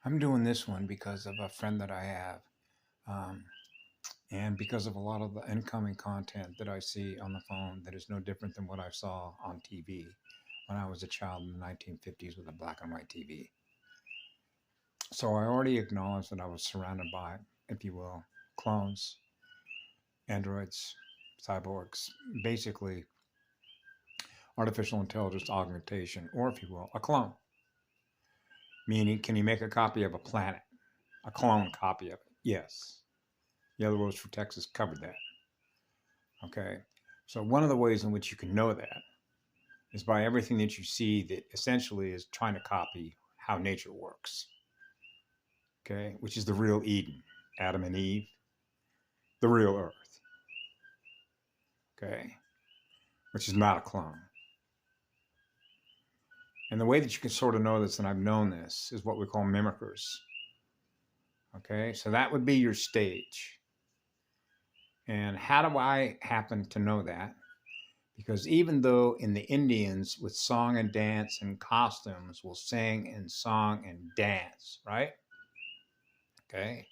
I'm doing this one because of a friend that I have, um, and because of a lot of the incoming content that I see on the phone that is no different than what I saw on TV when I was a child in the 1950s with a black and white TV. So I already acknowledged that I was surrounded by, if you will, clones, androids, cyborgs, basically artificial intelligence augmentation, or if you will, a clone. Meaning, can you make a copy of a planet? A clone copy of it? Yes. Yellow Rose for Texas covered that. Okay. So one of the ways in which you can know that is by everything that you see that essentially is trying to copy how nature works. Okay. Which is the real Eden, Adam and Eve, the real earth. Okay. Which is not a clone. And the way that you can sort of know this, and I've known this, is what we call mimickers. Okay. So that would be your stage. And how do I happen to know that? Because even though in the Indians with song and dance and costumes will sing and song and dance, right? Okay.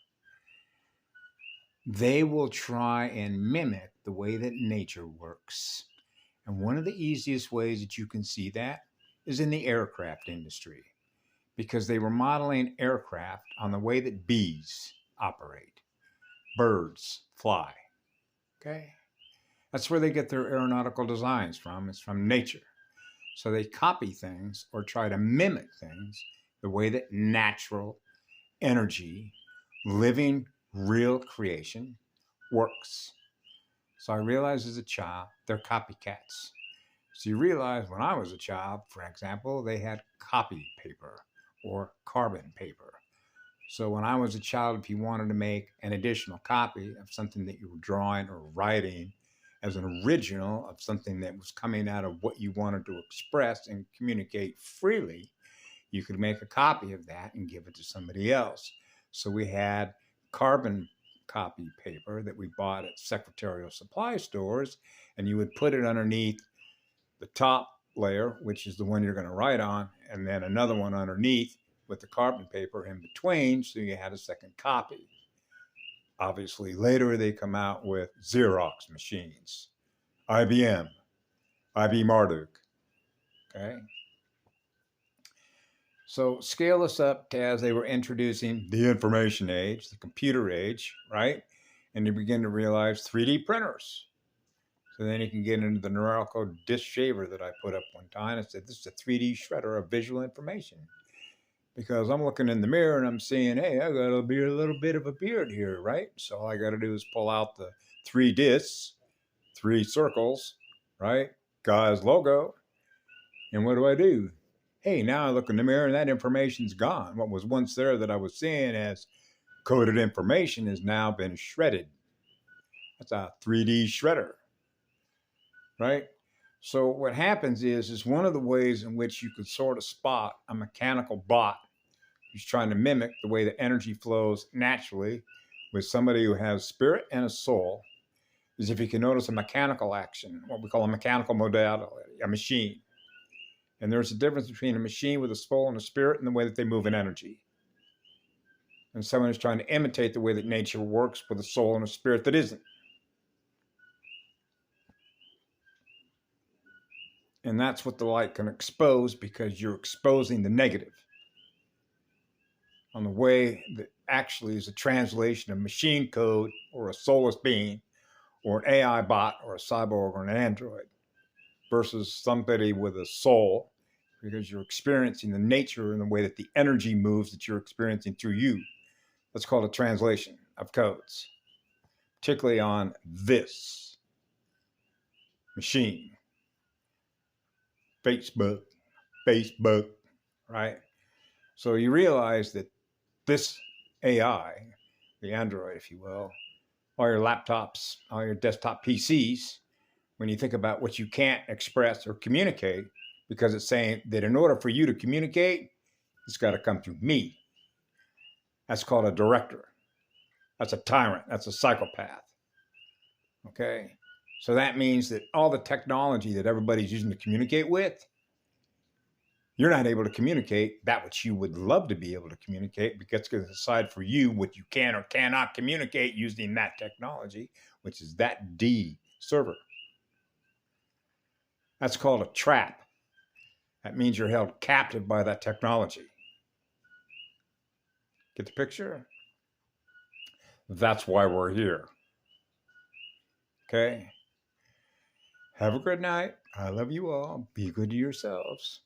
They will try and mimic the way that nature works. And one of the easiest ways that you can see that is in the aircraft industry, because they were modeling aircraft on the way that bees operate, birds fly. Okay. That's where they get their aeronautical designs from. It's from nature. So they copy things or try to mimic things the way that natural energy, living, real creation works. So I realized as a child, they're copycats. So you realize when I was a child, for example, they had copy paper or carbon paper. So when I was a child, if you wanted to make an additional copy of something that you were drawing or writing as an original of something that was coming out of what you wanted to express and communicate freely, you could make a copy of that and give it to somebody else. So we had carbon copy paper that we bought at secretarial supply stores, and you would put it underneath the top layer, which is the one you're going to write on, and then another one underneath with the carbon paper in between, so you had a second copy. Obviously, later they come out with Xerox machines, IBM, IB Marduk. Okay. So scale this up to as they were introducing the information age, the computer age, right? And you begin to realize 3D printers. So then you can get into the Norelco disc shaver that I put up one time and said, this is a 3D shredder of visual information. Because I'm looking in the mirror and I'm seeing, hey, I got a little bit of a beard here, right? So all I got to do is pull out the 3 discs, 3 circles, right? Guy's logo. And what do? Hey, now I look in the mirror and that information's gone. What was once there that I was seeing as coded information has now been shredded. That's a 3D shredder, right? So what happens is one of the ways in which you could sort of spot a mechanical bot who's trying to mimic the way the energy flows naturally with somebody who has spirit and a soul is if you can notice a mechanical action, what we call a mechanical modality, a machine. And there's a difference between a machine with a soul and a spirit and the way that they move in energy. And someone is trying to imitate the way that nature works with a soul and a spirit that isn't. And that's what the light can expose, because you're exposing the negative on the way that actually is a translation of machine code or a soulless being or an AI bot or a cyborg or an android versus somebody with a soul, because you're experiencing the nature and the way that the energy moves that you're experiencing through you. That's called a translation of codes, particularly on this machine. Facebook, right? So you realize that this AI, the Android, if you will, all your laptops, all your desktop PCs, when you think about what you can't express or communicate, because it's saying that in order for you to communicate, it's got to come through me. That's called a director. That's a tyrant. That's a psychopath. Okay? So that means that all the technology that everybody's using to communicate with You're not able to communicate that which you would love to be able to communicate, because it's going to decide for you what you can or cannot communicate using that technology, which is that D server. That's called a trap. That means you're held captive by that technology. Get the picture? That's why we're here. Okay? Have a good night. I love you all. Be good to yourselves.